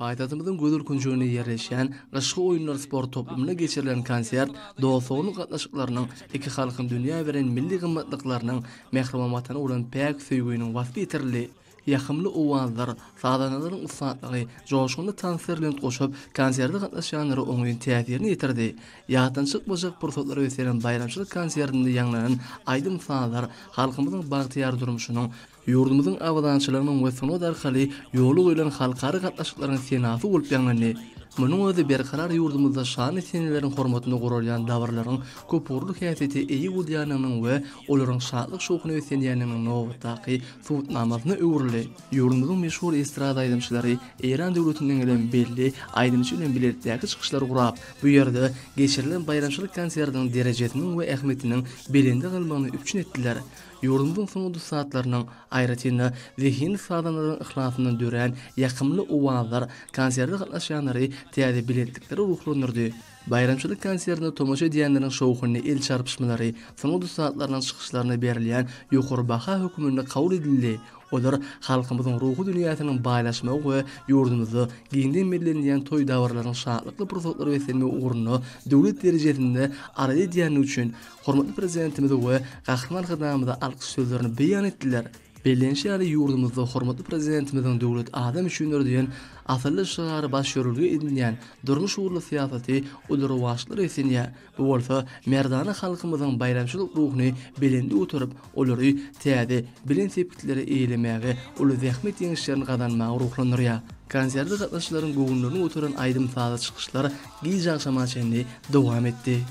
Paytahtymyzyň Gödül Kunjugynda ýerleşýän Gyşky oýunlar sport toplumuna geçirilen konsert dostulyk gatnaşyklarynyň iki halkyň dünýä beren milli gymmatlyklarynyň mehrimanmatyny ulan pek söýgüýüniň wasfy etirildi. Ýakymly owazlar, sadanalaryň ustatlygy, joşgunly tanserlent goşup konserde gatnaşanlary oňyň täsirini ýetirdi. Ýatançyk bojak pursatlar öýselen bayramçylyk konsertinde ýanglanan aýdym sanalar halkymyzyň bagtyýar durmuşynyň ýurdumyzyň awadançylarynyň we sunod arkaly ýoly goýulan halkary gatnaşyklaryň senasy bolup ýanglandy. Munyň özi berkarar ýurdumyzda şan etjenleriň hormatyny gurulýan davrlaryň köpürlük häsiýeti eýi gudýanynyň we olaryň şadlyk şokuny ösenýäniniň nowatdaky suwutnamasyna öwrüli. Ýurdumyzyň meşhur estrada aýdymçylary Eýran döwletinden gelen belli aýdymçy bilen biletdäki çykyşlary gurap, bu ýerde geçirilen bayramçylyk konsertiniň derejesiniň we ähmetiniň belinde galmagyny üpçün etdiler. Ýurdumyzyň soňky saatlarynyň aýratyny zihin sadanlaryň ihlasyndan dören ýakymly owazlar konserde gatnaşanlary täze biletlikleri ruhlandyrdy. Bayramçylyk konsertine tomoşa edýänleriň şowkuny el çarpyşmalary, soňky saatlarynyň çykyşlaryna berilýän ýokary baha höküminde kabul edildi. Olar halkymyzyň ruhy dünýäsiniň baýlaşmagy we ýurdumyzda giňden bellenýän toý dawarlarynyň şatlykly pursatlary weselme uğruna döwlet derejesinde arada edýän üçin hormatly prezidentimiz we gahrman hyzamyza alkyş sözlerini beýan etdiler. Bellenşäli ýurdumyzda hormatly prezidentimiziň döwlet adam üçin ördüýän asylly şygary baş ýörülge edilýän durmuş uğurly syýasaty ulary waşlar esenýär. Bu bolsa merdana halkymyzyň bayramçylyk ruhuny belinde oturup olary täze bilen sepkitleri eýlemäge, uly zähmet ýeňişlerini gazanmagy ruhlandyrýar. Konserde gatnaşyklaryň göwünlerini oturan aýdym saza çykyşlar giýjak şamaçenli dowam etdi.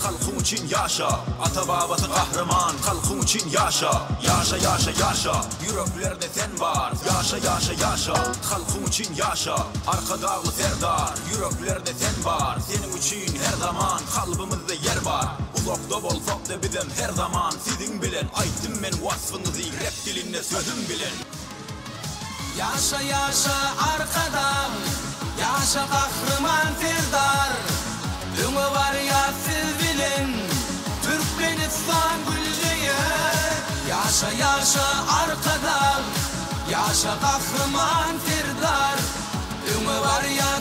Halkım için yaşa, ata babası kahraman. Halkım için yaşa, yaşa yaşa yaşa. Yüreklerde sen var, yaşa yaşa yaşa. Halkım için yaşa, arka dağlı serdar. Yüreklerde sen var, senin için her zaman kalbimizde yer var. Uzakta bolsak da bizim her zaman sizin bilen. Aytdım men vasfınızı rap dilinde sözüm bilen. Yaşa yaşa arkadan, yaşa kahraman serdar. Öňe var ya siz bilen, Türkmenistan gülüye. Yaşa yaşa arkadan, yaşa kahraman serdar. Öňe var ya